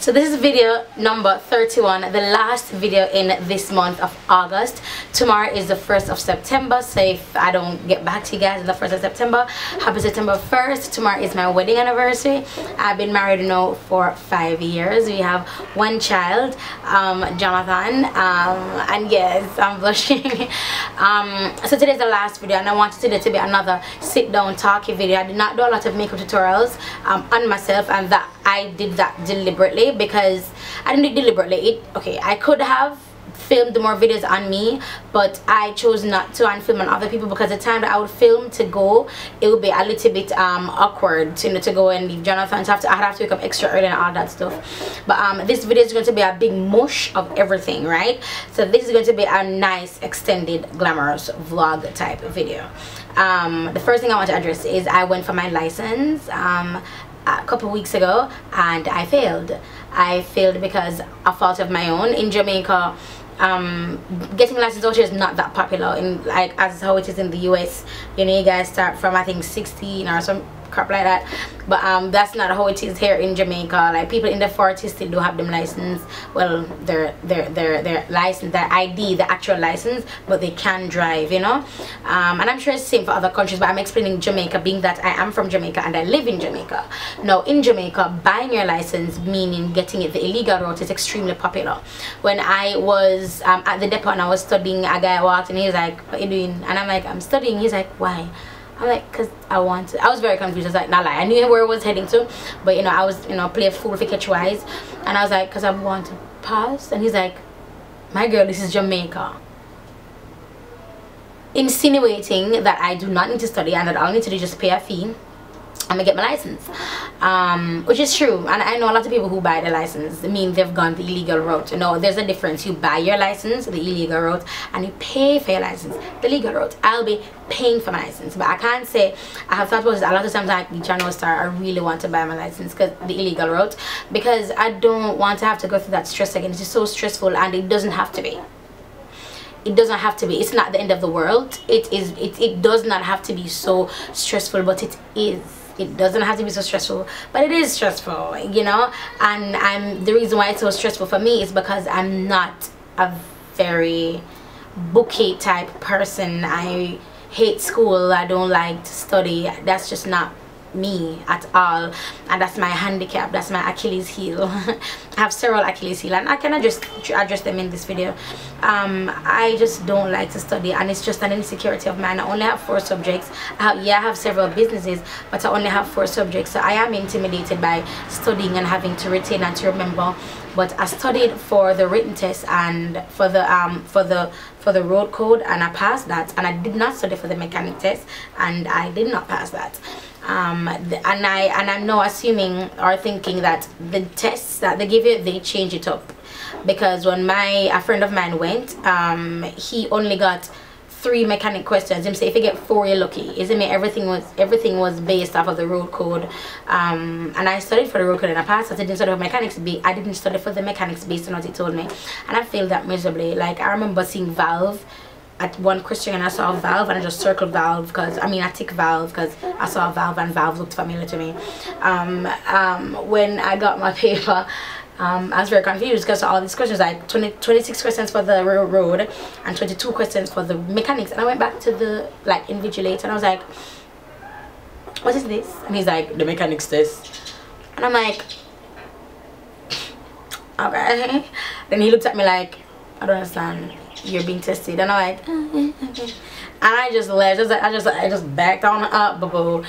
So this is video number 31, the last video in this month of August. Tomorrow is the 1st of September, so if I don't get back to you guys on the 1st of September, happy September 1st. Tomorrow is my wedding anniversary. I've been married now for 5 years. We have one child, Jonathan, and yes, I'm blushing. So today's the last video, and I wanted today to be another sit down talking video. I did not do a lot of makeup tutorials on myself, and that I did that deliberately, because I didn't do it deliberately. I could have filmed more videos on me, but I chose not to and film on other people, because the time that I would film to go, it would be a little bit awkward to, to go and leave Jonathan. So I'd have to wake up extra early and all that stuff. But this video is going to be a big mush of everything, right? So this is going to be a nice extended glamorous vlog type video. The first thing I want to address is I went for my license a couple weeks ago, and I failed. I failed because of fault of my own. In Jamaica, getting a license out here is not that popular, in like as how it is in the US. You know, you guys start from I think 16 or some crap like that, but that's not how it is here in Jamaica. Like people in the 40s still do have them license, well, their license, their ID, the actual license, but they can drive, you know. And I'm sure it's the same for other countries, but I'm explaining Jamaica, being that I am from Jamaica and I live in Jamaica. Now in Jamaica, buying your license, meaning getting it the illegal route, is extremely popular. When I was at the depot and I was studying, a guy walked and he was like, "What are you doing?" And I'm like, "I'm studying." He's like, "Why?" I'm like, "Because I want to." I was very confused. I was like, not lie, I knew where I was heading to, but you know, I was, you know, play a fool for catch wise, and I was like, "Because I want to pass." And he's like, "My girl, this is Jamaica," insinuating that I do not need to study and that all I need to do is just pay a fee and I get my license, which is true. And I know a lot of people who buy the license, I mean, they've gone the illegal route. You know, there's a difference. You buy your license, the illegal route, and you pay for your license, the legal route. I'll be paying for my license, but I can't say I have thought about it a lot of times. Like the channel star, I really want to buy my license, because the illegal route, because I don't want to have to go through that stress again. It's just so stressful, and it doesn't have to be. It doesn't have to be. It's not the end of the world. It does not have to be so stressful, but it is. It doesn't have to be so stressful, but it is stressful, you know. And the reason why it's so stressful for me is because I'm not a very booky type person. I hate school. I don't like to study. That's just not me at all, and that's my handicap. That's my Achilles heel. I have several Achilles heel, and I cannot just address them in this video. I just don't like to study, and it's just an insecurity of mine. I only have 4 subjects. Yeah, I have several businesses, but I only have 4 subjects, so I am intimidated by studying and having to retain and to remember. But I studied for the written test and for the road code, and I passed that. And I did not study for the mechanic test, and I did not pass that. And I'm now assuming or thinking that the tests that they give you, they change it up, because when a friend of mine went, he only got 3 mechanic questions. Him say if you get 4, you're lucky. Isn't it? Everything was based off of the road code. And I studied for the road code and I passed. I didn't study for mechanics. I didn't study for the mechanics based on what he told me, and I failed that miserably. Like I remember seeing valve at one question, and I saw a valve, and I just circled valve, because I tick valve because I saw a valve, and valve looked familiar to me. When I got my paper, I was very confused, because all these questions, like 26 questions for the road and 22 questions for the mechanics, and I went back to the invigilator and I was like, "What is this?" And he's like, "The mechanics test." And I'm like, "Okay." Then he looked at me like, "I don't understand, you're being tested." And I'm like, "Okay." And I just left. I just backed on up, boo.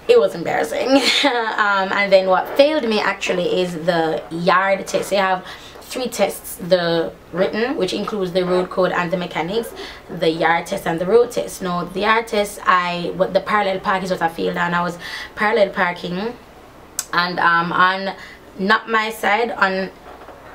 It was embarrassing. And then what failed me actually is the yard test. They have 3 tests: the written, which includes the road code and the mechanics, the yard test, and the road test. Now the yard test, the parallel park is what I failed on. I was parallel parking, and on not my side, on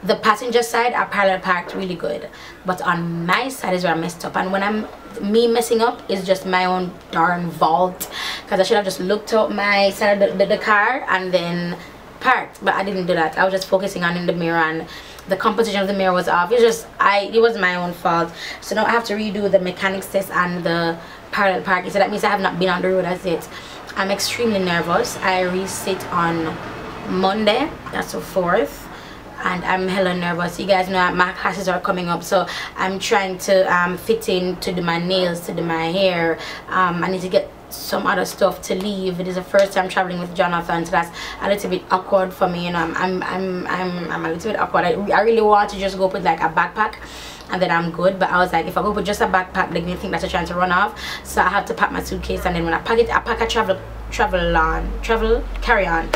the passenger side, I parallel parked really good, but on my side is where I messed up. And when me messing up is just my own darn fault, because I should have just looked up my side of the car and then parked, but I didn't do that. I was just focusing on in the mirror, and the composition of the mirror was off. It was my own fault. So now I have to redo the mechanics test and the parallel parking. So that means I have not been on the road as yet. I'm extremely nervous. I re-sit on Monday, that's the 4th. And I'm hella nervous. You guys know my classes are coming up, so I'm trying to fit in to do my nails, to do my hair. I need to get some other stuff to leave. It is the first time traveling with Jonathan, so that's a little bit awkward for me. You know, I'm a little bit awkward. I really want to just go with like a backpack and then I'm good, but I was like, if I go with just a backpack, they're gonna think that you're trying to run off. So I have to pack my suitcase, and then when I pack it, I pack a travel carry-on.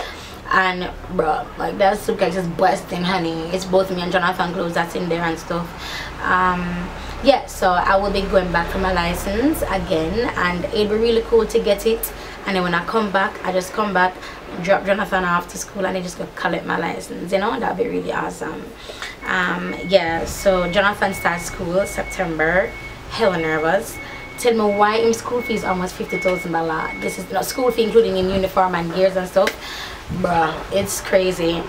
And bro, like that suitcase is busting, honey. It's both me and Jonathan clothes that's in there and stuff. Yeah, so I will be going back for my license again, and it'll be really cool to get it. And then when I come back, I just come back, drop Jonathan off to school, and then just go collect my license. You know, that'd be really awesome. Yeah, so Jonathan starts school September. Hella nervous. Tell me why in school fees almost $50,000. This is not school fee including in uniform and gears and stuff. Bruh, it's crazy.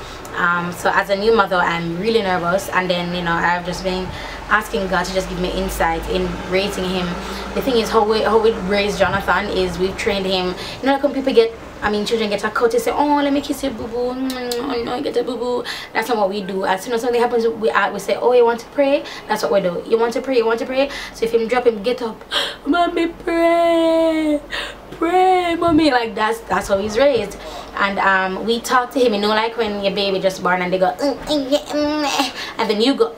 So as a new mother, I'm really nervous, and then, you know, I've just been asking God to just give me insight in raising him. The thing is, how we raise Jonathan is we've trained him. You know, like when people get, I mean, children get a cut, they say, oh, let me kiss you, boo boo. Oh, no, get a boo boo. That's not what we do. As soon as something happens, we say, oh, you want to pray? That's what we do. You want to pray? You want to pray? So if him drop him, get up, mommy, pray, mommy. Like that's how he's raised. And we talk to him, you know, like when your baby just born and they go and then you go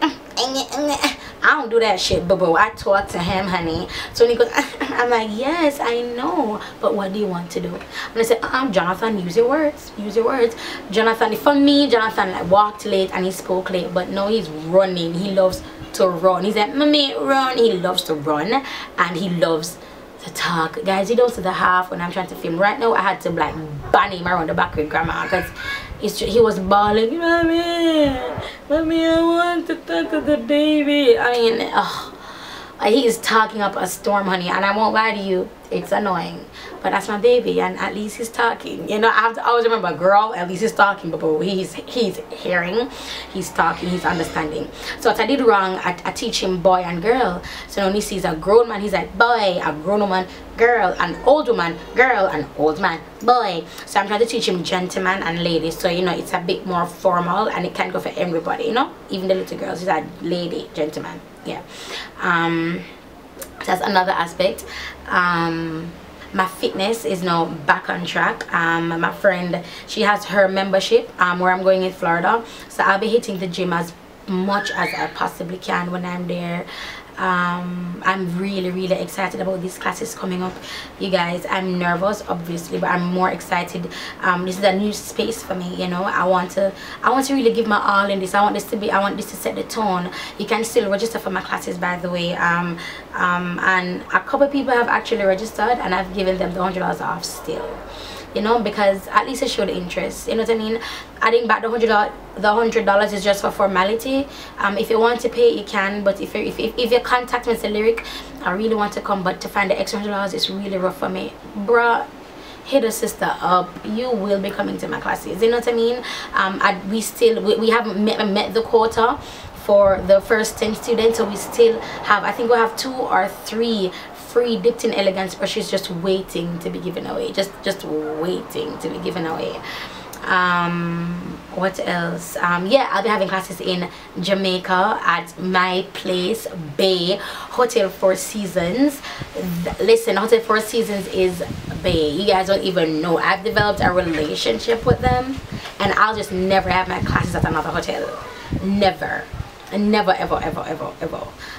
I don't do that shit, boo. I talk to him, honey. So when he goes I'm like, yes, I know, but what do you want to do? And I said, Jonathan, use your words, Jonathan. For me, Jonathan like walked late and he spoke late, but no, he's running. He loves to run. He's like, mommy, run. He loves to run, and he loves to talk. Guys, he don't see the half when I'm trying to film. Right now I had to like ban him around the back with grandma because he was bawling, mommy, I want to talk to the baby. I mean, he is talking up a storm, honey, and I won't lie to you, it's annoying, but that's my baby, and at least he's talking. You know, I have to always remember, girl, at least he's talking, but he's hearing, he's talking, he's understanding. So what I did wrong, I teach him boy and girl. So when he sees a grown man, he's like boy, a grown woman, girl, an old woman, girl, an old man, boy. So I'm trying to teach him gentleman and lady, so you know, it's a bit more formal and it can go for everybody, you know, even the little girls. He's a lady, gentleman. Yeah. That's another aspect. My fitness is now back on track. My friend, she has her membership where I'm going in Florida, so I'll be hitting the gym as much as I possibly can when I'm there. I'm really excited about these classes coming up, you guys. I'm nervous, obviously, but I'm more excited. This is a new space for me, you know. I want to really give my all in this. I want this to set the tone. You can still register for my classes, by the way, and a couple of people have actually registered, and I've given them the $100 off still, you know, because at least it showed interest, you know what I mean. Adding back the $100 is just for formality. If you want to pay, you can, but if you contact me and say, Lyric, I really want to come, but to find the extra $100 is really rough for me, bruh, hit a sister up. You will be coming to my classes, you know what I mean. We haven't met the quota for the first 10 students, so we still have, I think we'll have 2 or 3 free dipped in elegance brushes just waiting to be given away, just waiting to be given away. What else? Yeah, I'll be having classes in Jamaica at my place, Bay Hotel 4 Seasons. Listen, Hotel 4 Seasons is Bay. You guys don't even know. I've developed a relationship with them, and I'll just never have my classes at another hotel. Never ever.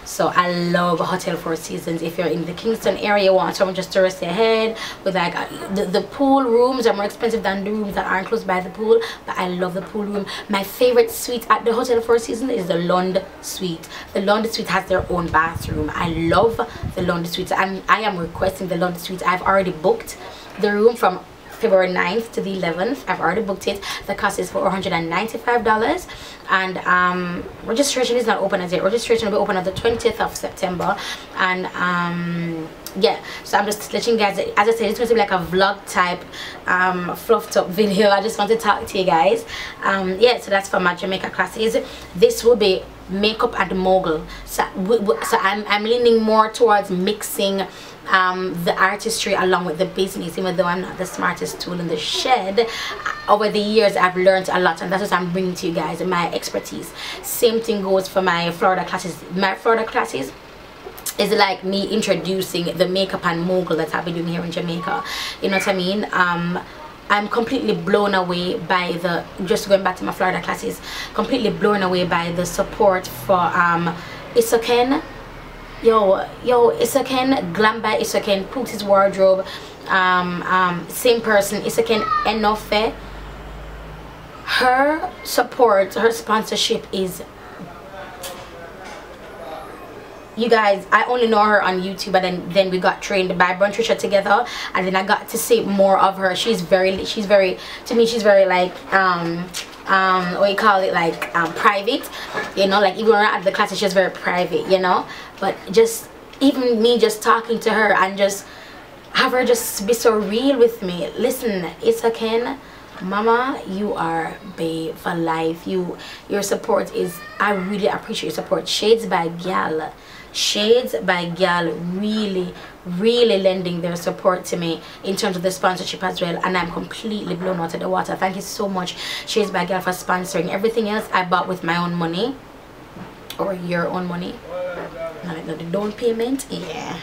So I love Hotel 4 Seasons. If you're in the Kingston area, you want someone just to rest your head with like the pool rooms are more expensive than the rooms that aren't close by the pool, but I love the pool room. My favorite suite at the Hotel 4 Seasons is the Lund Suite. The Lund Suite has their own bathroom. I love the Lund Suite, and I am requesting the Lund Suite. I've already booked the room from February 9th to the 11th. I've already booked it. The cost is $495, and registration is not open as yet. Registration will be open on the 20th of September, and yeah, so I'm just letting you guys, as I said, it's going to be like a vlog type fluffed up video. I just want to talk to you guys. Yeah, so that's for my Jamaica classes. This will be makeup and mogul, so I'm leaning more towards mixing the artistry along with the business, even though I'm not the smartest tool in the shed. Over the years I've learned a lot, and that's what I'm bringing to you guys, my expertise. Same thing goes for my Florida classes. My Florida classes is like me introducing the makeup and mogul that I've been doing here in Jamaica, you know what I mean? I'm completely blown away by the, just going back to my Florida classes, completely blown away by the support for Isoken. Yo, Isoken, Glam by Isoken, Pooties Wardrobe, same person, Isoken Enofe. Her support, her sponsorship is, you guys, I only know her on YouTube, and then we got trained by Trisha together, and then I got to see more of her. She's very, to me, she's very like what you call it, like private, you know, like even when we're at the classes, she's very private, you know. But just even me just talking to her and just have her just be so real with me. Listen, Isoken, mama, you are babe for life. Your support is, I really appreciate your support. Shades by Gal really lending their support to me in terms of the sponsorship as well, and I'm completely blown out of the water. Thank you so much, Shades by Gal, for sponsoring. Everything else I bought with my own money, or your own money, like the down payment, yeah.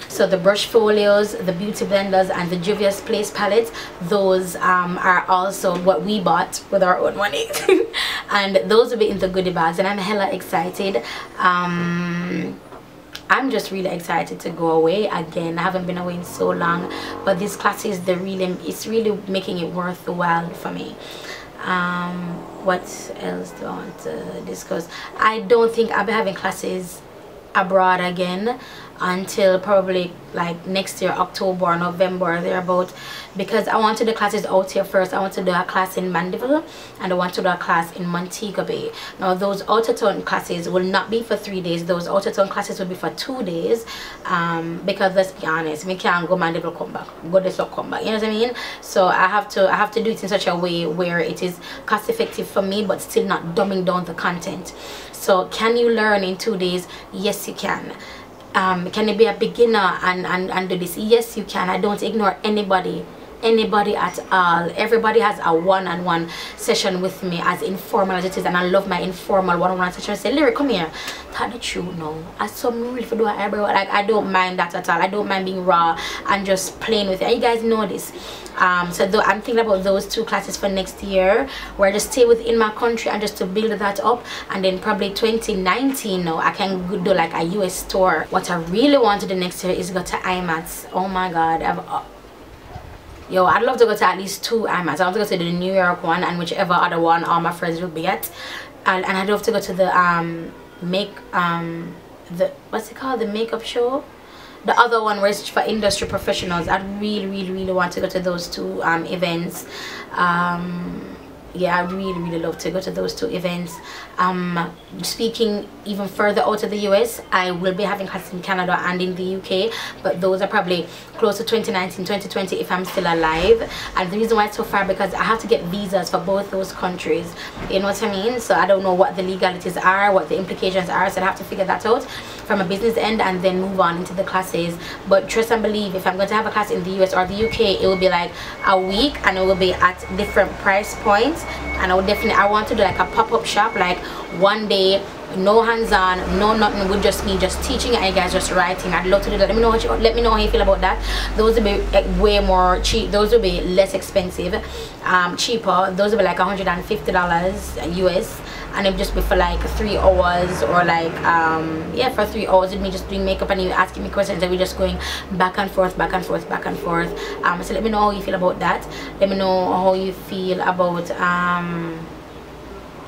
So the brush folios, the beauty blenders, and the Juvia's Place palettes, those are also what we bought with our own money. And those will be in the goodie bags, and I'm hella excited. I'm just really excited to go away again. I haven't been away in so long, but these classes, it's really making it worth the while for me. What else do I want to discuss? I don't think I'll be having classes abroad again until probably like next year, October or November or thereabout, because I want to do classes out here first. I want to do a class in Mandeville, and I want to do a class in Montego Bay. Now those out of town classes will not be for 3 days. Those out of town classes will be for 2 days, because let's be honest, we can't go Mandeville come back, go this or come back, you know what I mean? So I have to do it in such a way where it is cost effective for me but still not dumbing down the content. So can you learn in 2 days? Yes, you can. Can you be a beginner and do this? Yes, you can. I don't ignore anybody at all. Everybody has a one-on-one session with me, as informal as it is, and I love my informal one-on-one session. I say, Lyric, come here, tell the truth now. I saw me really for do an eyebrow. Like, I don't mind that at all. I don't mind being raw and just playing with it, and you guys know this. So though I'm thinking about those 2 classes for next year, where I just stay within my country and just to build that up, and then probably 2019 now I can do like a US tour. What I really want to do next year is go to IMATs. Oh my god, yo, I'd love to go to at least 2 IMATs. I want to go to the New York one, and whichever other one all my friends will be at, and I'd love to go to the what's it called, the makeup show, the other one where it's for industry professionals. I'd really want to go to those 2 events. Yeah, I really love to go to those 2 events. Speaking even further out of the US, I will be having classes in Canada and in the UK, but those are probably close to 2019, 2020 if I'm still alive. And the reason why it's so far, because I have to get visas for both those countries, you know what I mean? So I don't know what the legalities are, what the implications are, so I have to figure that out from a business end and then move on into the classes. But trust and believe, if I'm going to have a class in the US or the UK, it will be like a week, and it will be at different price points. And I want to do like a pop-up shop, like 1 day, no hands-on, no nothing, with just me just teaching and you guys just writing. I'd love to do that. Let me know how you feel about that. Those will be way more cheap. Those will be less expensive, cheaper. Those will be like $150 US, and it would just be for like 3 hours, or like yeah, for 3 hours with me just doing makeup and you asking me questions, and we're just going back and forth. So let me know how you feel about that. Let me know how you feel about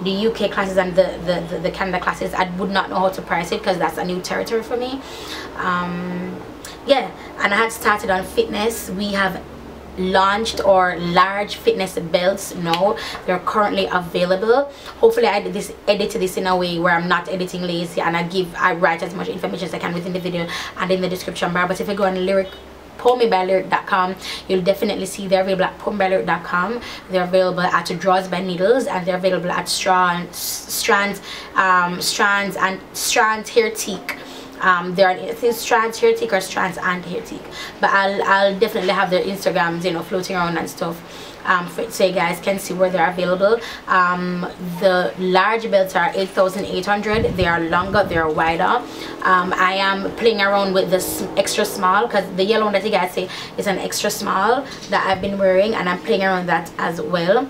the UK classes and the Canada classes. I would not know how to price it because that's a new territory for me. Yeah, and I had started on fitness. We have launched or large fitness belts. No, they're currently available. Hopefully I edit this in a way where I'm not editing lazy, and I write as much information as I can within the video and in the description bar. But if you go on PERISCOPE.com, you'll definitely see they're available at PERISCOPE.com. They're available at Draws by Needles, and they're available at Strands Hair Teak. There are Strands Hair Teak or Strands and Hair Teak, but I'll definitely have their Instagrams, you know, floating around and stuff, so you guys can see where they're available. The large belts are 8,800. They are longer, they are wider. I am playing around with this extra small, because the yellow one that you guys see is an extra small that I've been wearing, and I'm playing around with that as well.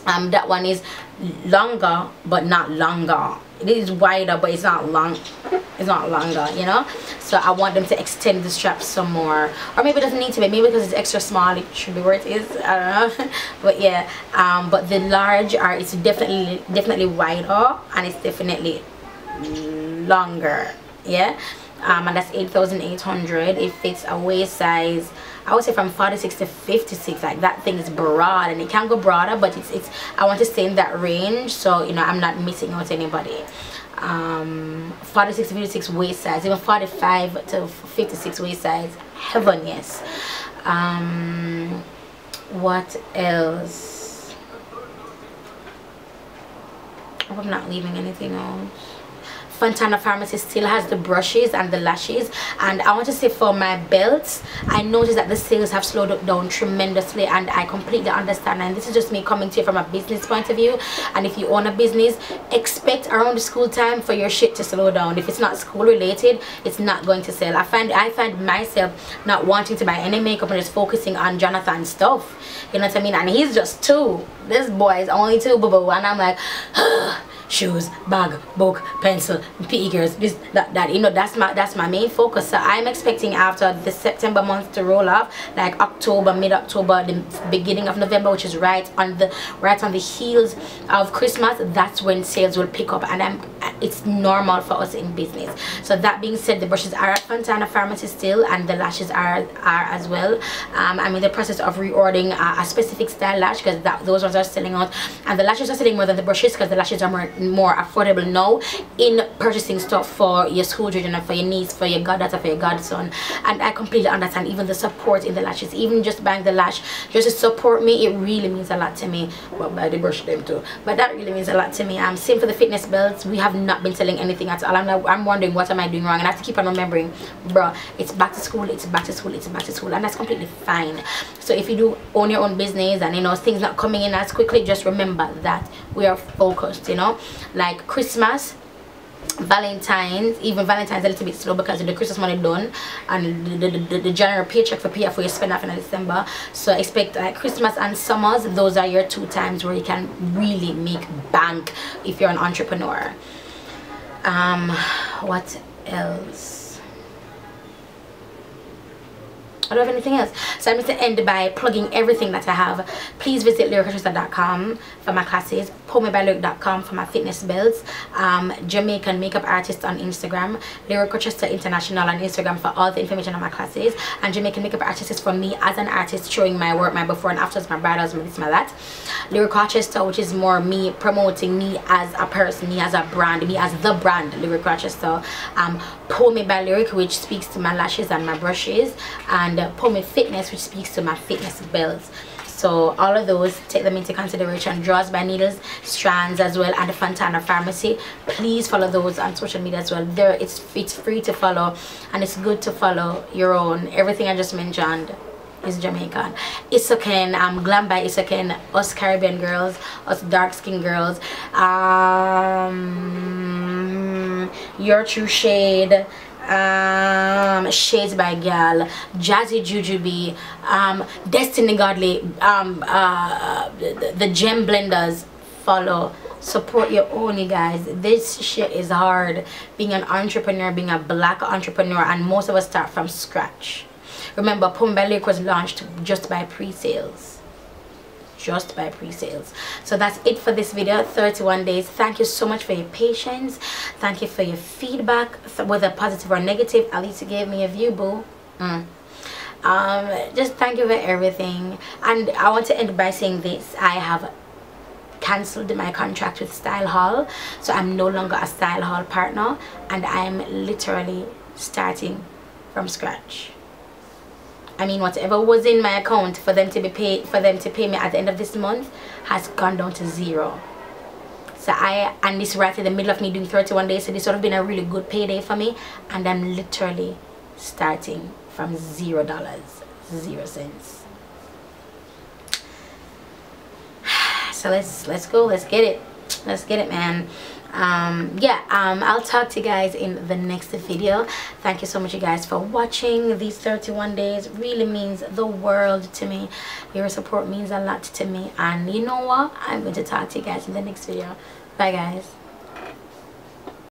That one is longer but not longer. It is wider but it's not long, it's not longer, you know. So I want them to extend the strap some more, or maybe it doesn't need to be, maybe because it's extra small it should be where it is, I don't know. But yeah, but the large are, it's definitely wider, and it's definitely longer, yeah. And that's 8,800. It fits a waist size, I would say from 46 to 56. Like, that thing is broad, and it can go broader, but it's I want to stay in that range, so you know I'm not missing out anybody. 46 to 56 waist size, even 45 to 56 waist size, heaven, yes. What else? I hope I'm not leaving anything out. Fontana Pharmacy still has the brushes and the lashes, and I want to say for my belts, I noticed that the sales have slowed down tremendously, and I completely understand. And this is just me coming to you from a business point of view. And if you own a business, expect around the school time for your shit to slow down. If it's not school related, it's not going to sell. I find myself not wanting to buy any makeup and just focusing on Jonathan's stuff, you know what I mean. And he's just 2, this boy is only 2, boo boo, and I'm like shoes, bag, book, pencil, PE girls, this, that, you know, that's my main focus. So I'm expecting after the September month to roll off, like October, mid-October, the beginning of November, which is right on the heels of Christmas, that's when sales will pick up, and it's normal for us in business. So that being said, the brushes are at Fontana Pharmacy still, and the lashes are as well. I'm in the process of reordering a specific style lash, because those ones are selling out, and the lashes are selling more than the brushes, because the lashes are more affordable now in purchasing stuff for your school children and for your niece, for your goddaughter, for your godson. And I completely understand. Even the support in the lashes, even just buying the lash just to support me, it really means a lot to me. Well, buy the brush them too, but that really means a lot to me. Same for the fitness belts. We have not been selling anything at all. I'm wondering, what am I doing wrong? And I have to keep on remembering, bro, it's back to school, it's back to school, it's back to school, and that's completely fine. So if you do own your own business and you know things not coming in as quickly, just remember that we are focused, you know. Like Christmas, Valentine's, even Valentine's a little bit slow because the Christmas money done, and the general paycheck for pay for you spend off in December. So expect Christmas and summers, those are your 2 times where you can really make bank if you're an entrepreneur. What else? I don't have anything else, so I'm going to end by plugging everything that I have. Please visit LyricRochester.com for my classes, PERISCOPE.com for my fitness belts, Jamaican makeup artist on Instagram, LyricRochester International on Instagram for all the information on my classes, and Jamaican makeup artist is for me as an artist, showing my work, my before and afters, my bridals, my this, my that. LyricRochester, which is more me promoting me as a person, me as a brand, me as the brand, LyricRochester. Pour Me by Lyric, which speaks to my lashes and my brushes, and Pour Me Fitness, which speaks to my fitness belts. So all of those, take them into consideration. Draws by Needles, Strands as well, and the Fontana Pharmacy. Please follow those on social media as well. There, it's free to follow, and it's good to follow your own. Everything I just mentioned is Jamaican. Isoken, Glam by Isoken, us Caribbean girls, us dark skin girls, Your True Shade, Shades by Gal, Jazzy Jujubee, Destiny Godly, the Gem Blenders. Follow, support your own, you guys. This shit is hard, being an entrepreneur, being a black entrepreneur, and most of us start from scratch. Remember, Pour Me by Lyric was launched just by pre-sales. Just by pre-sales. So that's it for this video. 31 days. Thank you so much for your patience. Thank you for your feedback, whether positive or negative. At least you gave me a view, boo. just thank you for everything. And I want to end by saying this: I have cancelled my contract with Style Hall, so I'm no longer a Style Hall partner, and I'm literally starting from scratch. I mean, whatever was in my account for them to be paid, for them to pay me at the end of this month, has gone down to 0. So and this right in the middle of me doing 31 days, so this would have been a really good payday for me, and I'm literally starting from $0, 0 cents. So let's go, let's get it, man. I'll talk to you guys in the next video. Thank you so much, you guys, for watching. These 31 days really means the world to me. Your support means a lot to me, and you know what, I'm going to talk to you guys in the next video. Bye, guys.